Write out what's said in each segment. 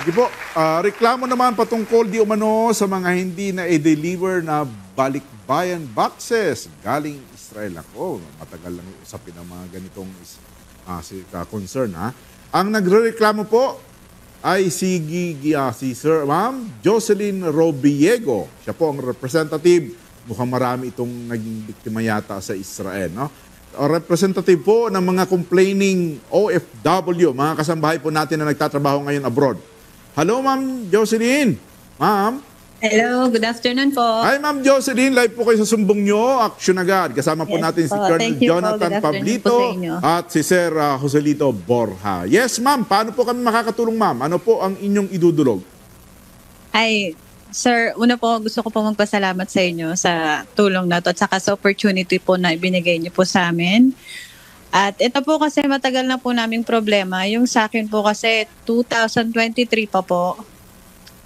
Sige po, reklamo naman patungkol di umano sa mga hindi na i-deliver na balikbayan boxes galing Israel. Ako, matagal lang usapin ang mga ganitong concern. Ha? Ang nagrereklamo po ay si Sir Ma'am Jocelyn Robiego. Siya po ang representative. Mukhang marami itong naging biktima yata sa Israel. No? Representative po ng mga complaining OFW, mga kasambahay po natin na nagtatrabaho ngayon abroad. Hello, Ma'am Jocelyn. Ma'am. Hello, good afternoon po. Hi, Ma'am Jocelyn. Live po kayo sa sumbong nyo. Action agad. Kasama po natin si Colonel Jonathan Pablito at si Sir Joselito Borja. Yes, Ma'am. Paano po kami makakatulong, Ma'am? Ano po ang inyong idudulog? Ay, Sir, una po gusto ko po magpasalamat sa inyo sa tulong na to at saka sa opportunity po na ibinigay niyo po sa amin. At ito po kasi matagal na po naming problema. Yung sa akin po kasi 2023 pa po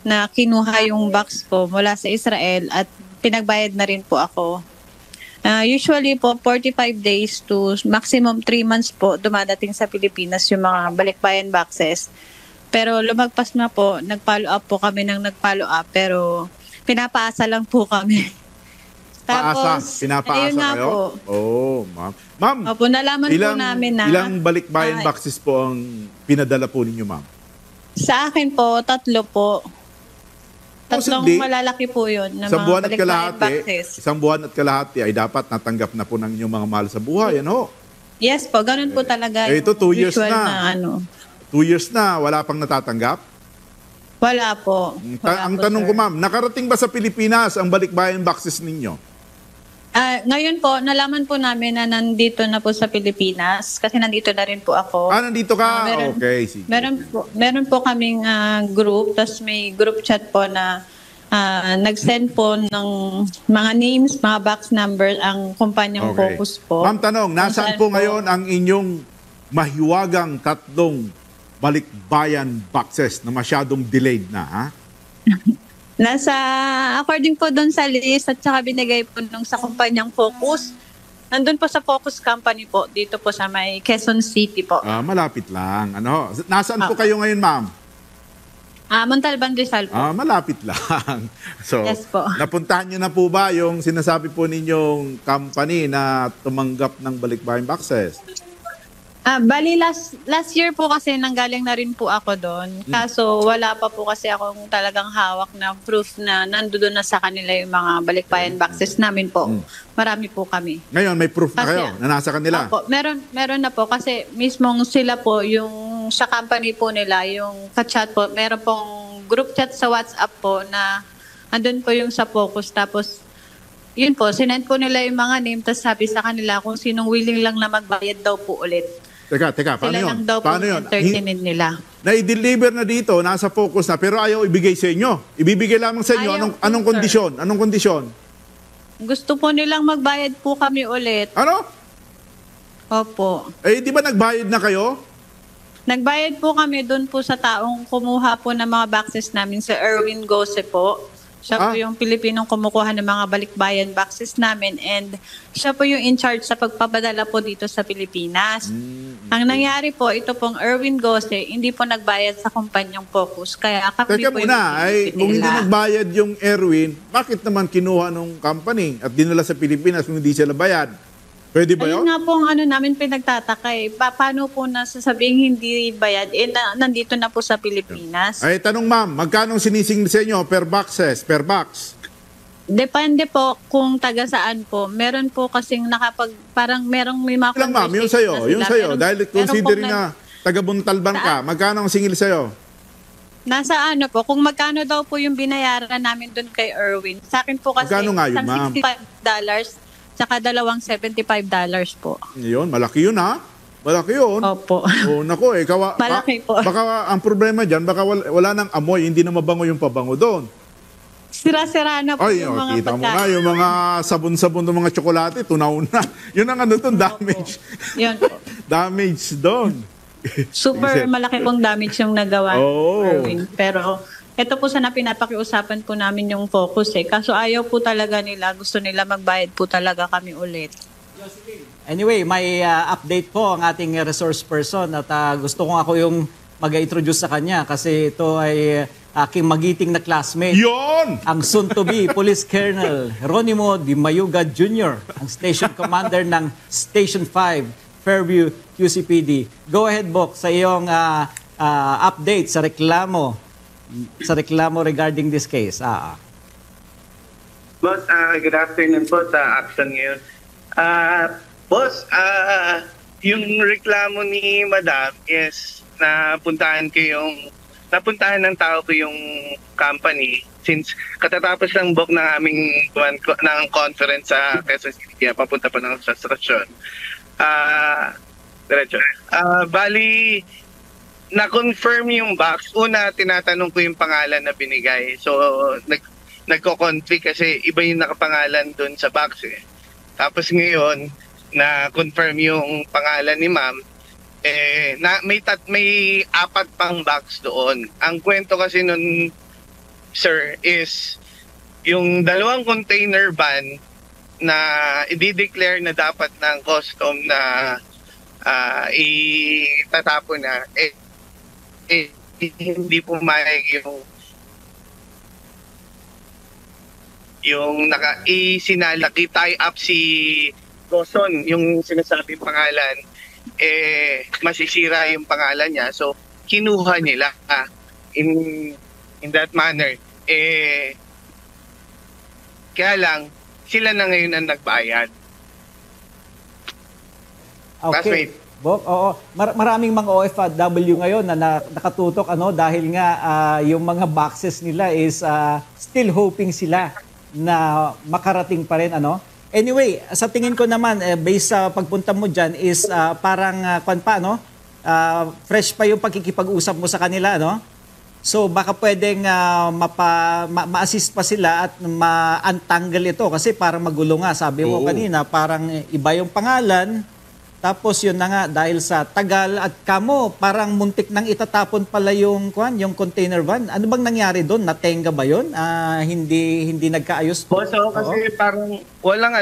na kinuha yung box ko mula sa Israel at pinagbayad na rin po ako. Usually po 45 days to maximum 3 months po dumadating sa Pilipinas yung mga balikbayan boxes. Pero lumagpas na po, nag-follow up po kami ng nag-follow up pero pinapaasa lang po kami. Tapos, pinapaasa kayo? Po. Oh, Ma'am. Ma'am, opo, nalaman po namin na ilang balikbayan boxes po ang pinadala po ninyo, Ma'am? Sa akin po, 3 po. Tatlong malalaki po yun na mga balikbayan boxes. Isang buwan at kalahati ay dapat natanggap na po ng inyong mga mahal sa buhay, ano? Yes po, ganun po talaga. Ito 2 years na. 2 years na, wala pang natatanggap? Wala po. Ang tanong ko, Ma'am, nakarating ba sa Pilipinas ang balikbayan boxes ninyo? Ngayon po, nalaman po namin na nandito na po sa Pilipinas kasi nandito na rin po ako. Nandito ka? Okay, sige. Meron po kaming group, tapos may group chat po na nag-send po ng mga names, mga box number ang kumpanyang Focus po. Ma'am, tanong, nasaan po ngayon ang inyong mahiwagang 3 balikbayan boxes na masyadong delayed na, ha? According po doon sa list at saka binigay po nung sa kumpanyang Focus, nandun po sa Focus Company po, dito po sa may Quezon City po. Malapit lang. Ano? Nasaan po kayo ngayon, Ma'am? Montalban, Rizal po. Malapit lang. So, yes po. Napuntahan niyo na po ba yung sinasabi po ninyong company na tumanggap ng balikbayan boxes? Bali last year po kasi nanggaling na rin po ako doon. Kaso wala pa po kasi akong talagang hawak na proof na nandoon na sa kanila yung mga balikbayan boxes namin po. Marami po kami. Ngayon may proof na kayo na nasa kanila? Opo, meron na po kasi mismong sila po yung sa company po nila, yung ka-chat po, meron pong group chat sa WhatsApp po na andun po yung sa Focus. Tapos yun po, sinend po nila yung mga name tapos sabi sa kanila kung sinong willing lang na magbayad daw po ulit. Teka, paano sila yun? Lang daw paano yun? Entertainment nila. Na-deliver na dito, nasa Focus na, pero ayaw ibigay sa inyo. Ibibigay lamang sa inyo. Anong kondisyon? Anong kondisyon? Gusto po nilang magbayad po kami ulit. Ano? Opo. Di ba nagbayad na kayo? Nagbayad po kami doon po sa taong kumuha po ng mga boxes namin, sa Erwin Gose po. Siya po yung Pilipinong kumukuha ng mga balikbayan boxes namin and siya po yung in charge sa pagpapadala po dito sa Pilipinas. Ang nangyari po, ito pong Erwin Gose, hindi po nagbayad sa kumpanyang Focus. Kaya kami po muna, kung hindi nagbayad yung Erwin, bakit naman kinuha ng company at dinala sa Pilipinas kung hindi sila bayad? Pwede ba yun? Ayun nga po ang namin pinagtataka paano po nasasabihin hindi bayad? Nandito na po sa Pilipinas. Tanong ma'am, magkano sinisingil sa inyo per box? Depende po kung taga saan po. Meron po kasing parang may mga conversation ma'am, yung sa'yo. Dahil considering na taga Montalban ka, magkano ang singil sa'yo? Nasa po, kung magkano daw po yung binayaran namin doon kay Erwin. Sa akin po kasi, magkano nga yun, ma'am? $65, tsaka dalawang $75 po. Yun, malaki yun ha? Malaki yun. Opo. Nako malaki po. Baka ang problema dyan, baka wala nang amoy, hindi na mabango yung pabango doon. Sira-sira na po yung mga kita mo na, yung mga sabon-sabon ng mga tsokolate, tunaw na. Yun ang damage. Yun po. Damage doon. Super malaki pong damage yung nagawa. Erwin. Pero ito po sana pinapakiusapan po namin yung Focus Kaso ayaw po talaga nila. Gusto nila magbayad po talaga kami ulit. Anyway, may update po ang ating resource person at gusto ko ako yung mag-introduce sa kanya kasi ito ay aking magiting na classmate. Yon! Ang soon-to-be Police Colonel Jeronimo Di Mayuga Jr., ang Station Commander ng Station 5, Fairview, QCPD. Go ahead, Bok, sa iyong update sa reklamo regarding this case. Boss, good afternoon po sa action ngayon. Boss, yung reklamo ni Madam is napuntahan ng tao ko yung company since katatapos lang Bok ng aming ng conference sa Quezon City, papunta pa ng sa stasyon. Diretso. Bali, na-confirm yung box. Una, tinatanong ko yung pangalan na binigay. So, nagko-conflict kasi iba yung nakapangalan dun sa box eh. Tapos ngayon, na-confirm yung pangalan ni ma'am, may 4 pang box doon. Ang kwento kasi nun, sir, is yung 2 container van na i-declare na dapat ng custom na itatapon na, hindi pumayag yung naki-tie up si Goson, yung sinasabing pangalan, masisira yung pangalan niya. So, kinuha nila in that manner. Kaya lang, sila na ngayon ang nagbayad. Okay. Classmate. Bok, oo. Maraming mga OFW ngayon na nakatutok dahil nga yung mga boxes nila is still hoping sila na makarating pa rin Anyway, sa tingin ko naman based sa pagpunta mo diyan is parang fresh pa yung pagkikipag-usap mo sa kanila So baka pwedeng ma-assist pa sila at ma-untangle ito kasi parang magulo nga. Sabi mo kanina parang iba yung pangalan. Tapos yun na nga dahil sa tagal at kamo parang muntik nang itatapon pala yung container van. Ano bang nangyari doon? Natenga ba yun? Hindi nagkaayos? So kasi parang walang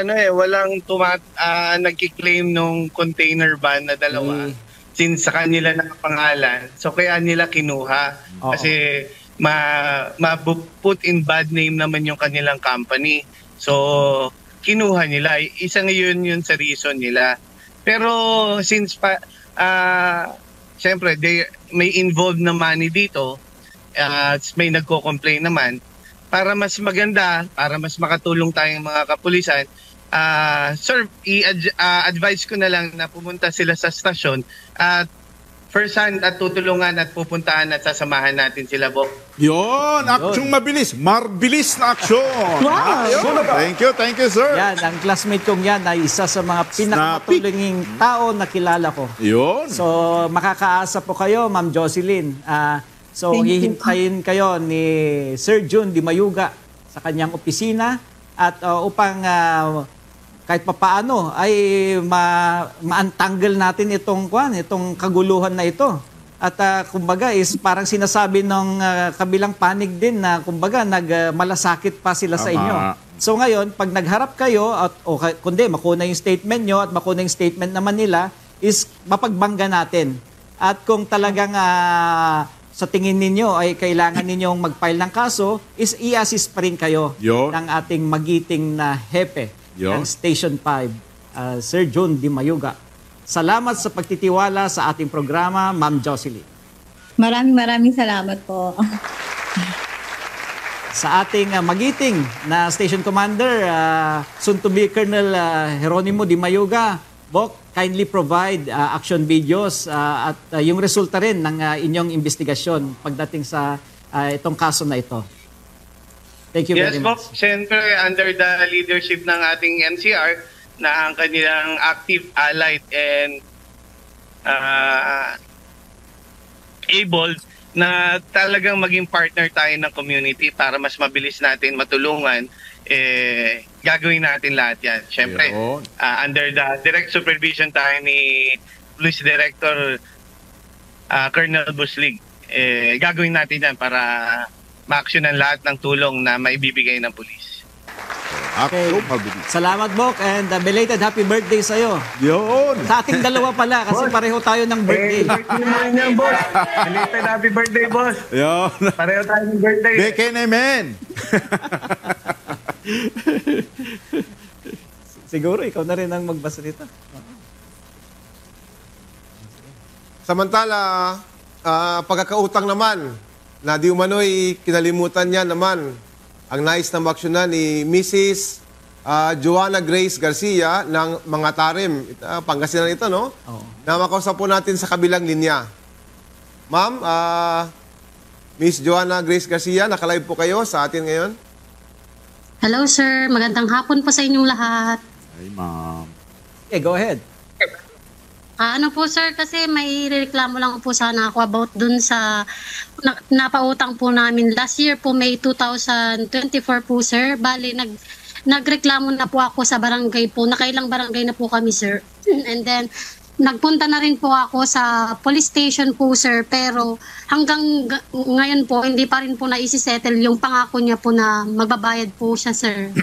nagki-claim nung container van na 2 since sa kanila nakapangalan. So kaya nila kinuha kasi ma-put in bad name naman yung kanilang company. So kinuha nila. Isa ngayon yun sa reason nila. Pero since siyempre may involved na money dito, may nagko-complain naman, para mas maganda, para mas makatulong tayong mga kapulisan, sir, advise ko na lang na pumunta sila sa stasyon at first hand at tutulungan at pupuntahan at sasamahan natin sila, Bok. Yon, aksyong mabilis. Marbilis na aksyon. Wow. Thank you, sir. Yan, ang classmate kong yan ay isa sa mga pinakamatulunging tao na kilala ko. Yon. So, makakaasa po kayo, Ma'am Jocelyn. So, hihintayin kayo ni Sir Jun Di Mayuga sa kanyang opisina at upang kahit papaano ay ma-untangle natin itong kaguluhan na ito. At kumbaga is parang sinasabi ng kabilang panig din na kumbaga malasakit pa sila sa inyo. So ngayon, pag nagharap kayo at kundi makuna yung statement nyo at makuna yung statement naman nila is mapagbangga natin. At kung talagang sa tingin ninyo ay kailangan ninyong mag-file ng kaso is i-assist pa rin kayo ng ating magiting na hepe ng Station 5, Sir Jun Di Mayuga. Salamat sa pagtitiwala sa ating programa, Ma'am Jocelyn. Maraming salamat po. Sa ating magiting na Station Commander, soon to be Colonel Jeronimo Di Mayuga, Bok, kindly provide action videos at yung resulta rin ng inyong investigasyon pagdating sa itong kaso na ito. Thank you very much. Yes, siyempre under the leadership ng ating NCR na ang kanilang active, allied, and able na talagang maging partner tayo ng community para mas mabilis natin matulungan, gagawin natin lahat yan. Siyempre, under the direct supervision tayo ni Police Director Colonel Buslig, gagawin natin yan para ma-actionan lahat ng tulong na maibibigay ng pulis. Akto mabilis. Salamat, Bok, and belated happy birthday sa'yo. Yun. Sa ating dalawa pala, kasi pareho tayo ng birthday. Birthday mo rin yan, boss. Belated happy birthday, boss. Yun. Pareho tayo ng birthday. Beke naman. Siguro, ikaw na rin ang magbasalita. Samantala, pagkakautang naman, na di umano'y kinalimutan niya naman ang nais na maksyonan ni Mrs. Joanna Grace Garcia ng mga Tarim. Pangasinan ito, no? Oo. Na makausap po natin sa kabilang linya. Ma'am, Miss Joanna Grace Garcia, nakalive po kayo sa atin ngayon. Hello sir, magandang hapon po sa inyong lahat. Ay, ma'am. Okay, go ahead. Ano po sir, kasi may reklamo lang po sana ako about dun sa napautang po namin last year po, May 2024 po sir. Bali, nagreklamo na po ako sa barangay po, nakailang barangay na po kami sir. And then, nagpunta na rin po ako sa police station po sir, pero hanggang ngayon po, hindi pa rin po naisisettle yung pangako niya po na magbabayad po siya sir.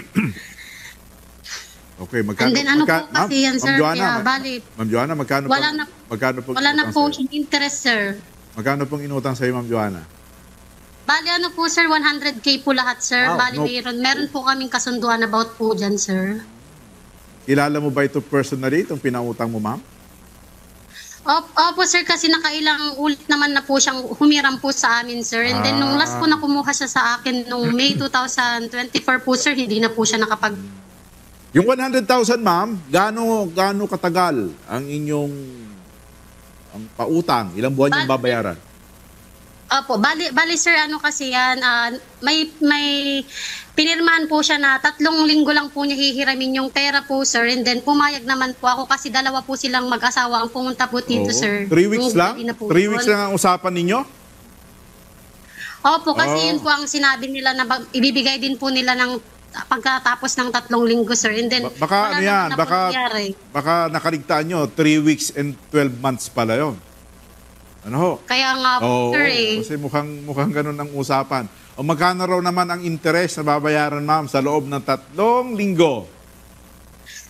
Okay, magkano? And then ano po kasi yan, sir, kaya bali, Ma'am Joanna, magkano wala na po interest, sir. Magkano pong inutang sa'yo, Ma'am Joanna? Bali ano po, sir, 100K po lahat, sir. Wow, Bali, no. meron po kaming kasunduan about po dyan, sir. Kilala mo ba ito personally, itong pinautang mo, ma'am? Opo, sir, kasi nakailang ulit naman na po siyang humiram po sa amin, sir. And then, nung last po na kumuha siya sa akin, nung May 2024 po, sir, hindi na po siya Yung 100,000, ma'am, gaano katagal ang inyong pautang? Ilang buwan yung babayaran? Opo, bali sir, ano kasi yan, may pinirmahan po siya na 3 linggo lang po niya hihiramin yung pera po, sir. And then pumayag naman po ako kasi dalawa po silang mag-asawa ang pumunta po dito, sir. 3 weeks lang? 3 weeks lang ang usapan ninyo? Opo, kasi yun po ang sinabi nila na ibibigay din po nila ng pagkatapos ng 3 linggo, sir. And then, Baka ano yan, baka nakaligtaan nyo, 3 weeks and 12 months pala yun. Ano ho? Kaya nga po, sir, Kasi mukhang ganun ang usapan. O magkano raw naman ang interest na babayaran, ma'am, sa loob ng 3 linggo?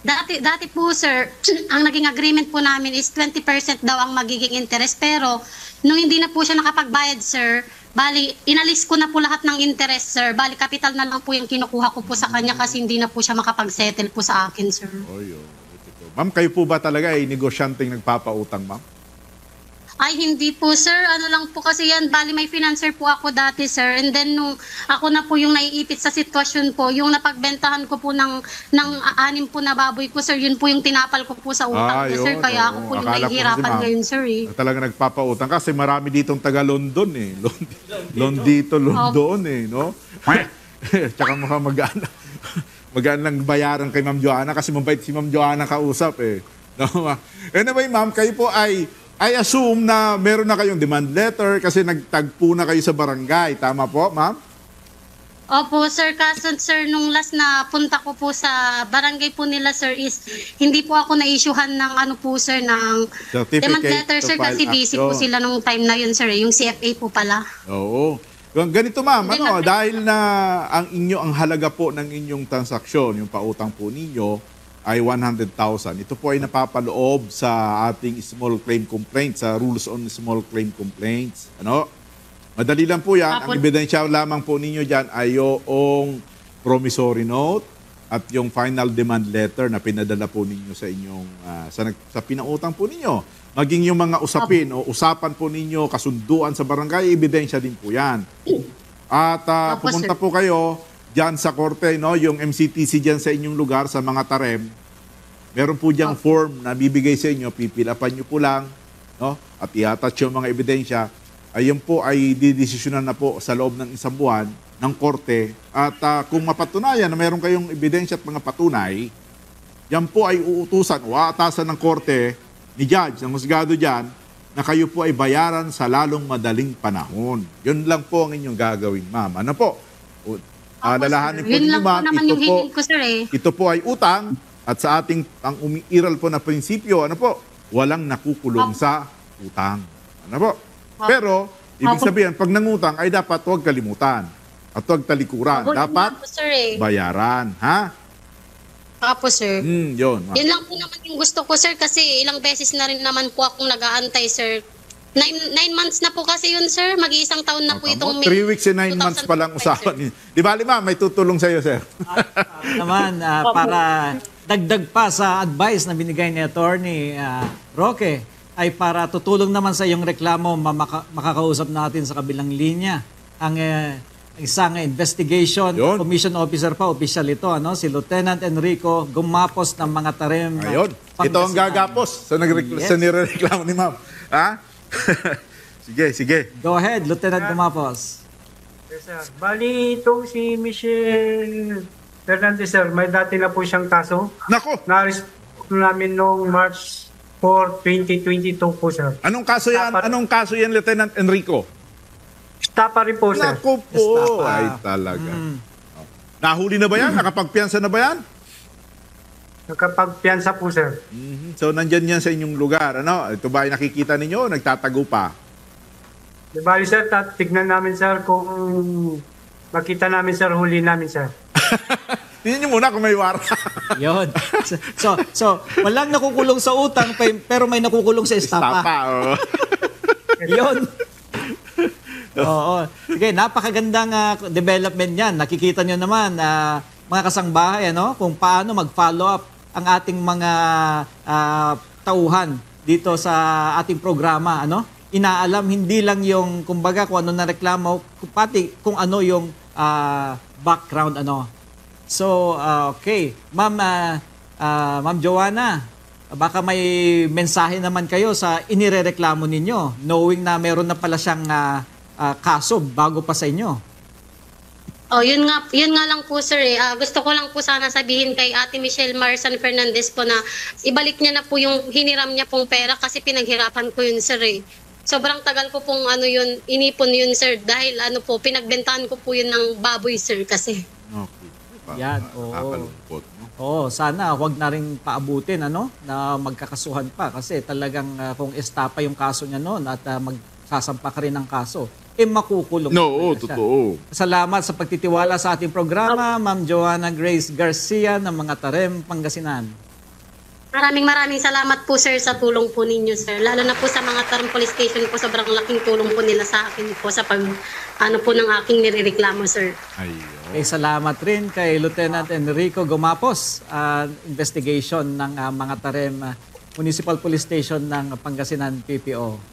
Dati po, sir, ang naging agreement po namin is 20% daw ang magiging interest. Pero, nung hindi na po siya nakapagbayad, sir, bali, inalis ko na po lahat ng interest, sir. Bali, capital na lang po yung kinukuha ko po sa kanya kasi hindi na po siya makapag-settle po sa akin, sir. Ma'am, kayo po ba talaga ay negosyanteng nagpapautang, ma'am? Ay, hindi po, sir. Ano lang po kasi yan. Bali, may financer po ako dati, sir. And then, nung ako na po yung naiipit sa sitwasyon po, yung napagbentahan ko po ng 6 po na baboy ko, sir, yun po yung tinapal ko po sa utang ko, sir. Kaya ako po yung nahihirapan ngayon, sir. Talaga nagpapautang kasi marami ditong taga-London, eh. Londito, London, eh, no? Tsaka mukhang magaan lang bayaran kay Ma'am Joanna kasi mabait si Ma'am Joanna kausap, eh. No? Anyway, ma'am, kayo po ay I assume na meron na kayong demand letter kasi nagtagpo na kayo sa barangay. Tama po, ma'am? Opo, sir. Kaso, sir, nung last na punta ko po sa barangay po nila, sir, is hindi po ako na-issuehan ng ano po, sir, ng demand letter, sir, kasi busy po sila nung time na yun, sir. Yung CFA po pala. Oo. Ganito, ma'am, dahil na ang halaga po ng inyong transaksyon, yung pautang po ninyo, ay 100,000. Ito po ay napapaloob sa ating small claim complaint, sa rules on small claim complaints. Ano? Madali lang po yan. Ang ebidensya lamang po ninyo dyan ay yung promissory note at yung final demand letter na pinadala po ninyo sa inyong sa pinautang po ninyo. Maging yung mga usapin o usapan po ninyo, kasunduan sa barangay, ebidensya din po yan. At pumunta po kayo diyan sa korte, no, yung MCTC diyan sa inyong lugar, sa mga Tarem, meron po diyang form na bibigay sa inyo, pipilapan nyo po lang, no, at i-attach yung mga ebidensya, ayun po ay didesisyonan na po sa loob ng 1 buwan ng korte. At kung mapatunayan na meron kayong ebidensya at mga patunay, yan po ay uutusan o aatasan ng korte ni judge, ng husgado dyan, na kayo po ay bayaran sa lalong madaling panahon. Yun lang po ang inyong gagawin, ma'am. Ano po? Alalahanin po ninyo, ma'am, ito po ay utang at sa ating ang umiiral po na prinsipyo, ano po, walang nakukulong sa utang. Ano po? Pero, ibig sabihin, pag nangutang ay dapat huwag kalimutan at huwag talikuran. Dapat bayaran. Ha? Apo, sir. Yun. Yan lang po naman yung gusto ko, sir, kasi ilang beses na rin naman po akong nag-aantay, sir. 9 months na po kasi yun, sir. Mag-iisang taon na po itong 3 weeks and 9 months pa lang 2025, usapan. sir. Di ba, Lima? May tutulong sa'yo, sir. Naman, para dagdag pa sa advice na binigay ni Attorney Roque, ay para tutulong naman sa iyong reklamo, makakausap natin sa kabilang linya ang isang investigation Yun. commission officer pa, official ito, ano, si Lieutenant Enrico Gumapos ng mga tarim. Ayun. Ito ang gagapos sa, Yes. sa nirereklamo ni ma'am. Ha? sige. Go ahead, Lieutenant Gumapos. Yes, sir. Bali, itong si Michelle Fernandez, sir, may dati na po siyang kaso. Nako! Na-arrest po namin noong March 4, 2022 po, sir. Anong kaso yan? Anong kaso yan, Lieutenant Enrico? Stapa rin po, sir. Naku po! Estapa. Ay, talaga. Oh. Nahuli na ba yan? Nakapagpiyansa na ba yan? Nakapagpiyansa po, sir. So, nandyan yan sa inyong lugar. Ano? Ito ba ay nakikita ninyo? Nagtatago pa? Di bali, sir, tignan namin, sir, kung makita namin, sir, huli namin, sir. Tingnan nyo muna kung may warrant. Yun. So, walang nakukulong sa utang, pero may nakukulong sa estapa. Oo. Yun. Oo. Sige, napakagandang development yan. Nakikita nyo naman, mga kasangbahay, ano, kung paano mag-follow up ang ating mga tauhan dito sa ating programa. Ano? Inaalam, hindi lang yung, kumbaga, kung ano na reklamo, pati kung ano yung background. Ano. So, okay. Ma'am Joanna, baka may mensahe naman kayo sa inirereklamo ninyo, knowing na meron na pala siyang kaso bago pa sa inyo. Oh, yun nga lang po, sir. Gusto ko lang po sana sabihin kay Ate Michelle Marsan Fernandez po na ibalik niya na po yung hiniram niya pong pera kasi pinaghirapan ko yun, sir. Sobrang tagal ko pong inipon yun, sir, dahil pinagbentahan ko po yun ng baboy, sir, kasi. Okay. Yan, oo. Nakakalungkot. No? Oo, sana wag na rin paabutin na magkakasuhan pa kasi talagang kung estapa yung kaso niya noon at magsasampa ka rin ng kaso, makukulong. No, na siya. totoo. Salamat sa pagtitiwala sa ating programa, Ma'am Joanna Grace Garcia ng mga Tarem, Pangasinan. Maraming salamat po, sir, sa tulong po ninyo, sir. Lalo na po sa mga Tarm Police Station po, sobrang laking tulong po nila sa akin po sa ng aking nirereklamo, sir. Ayun. Okay, salamat rin kay Lieutenant Enrico Gumapos, investigation ng mga Tarem Municipal Police Station ng Pangasinan PPO.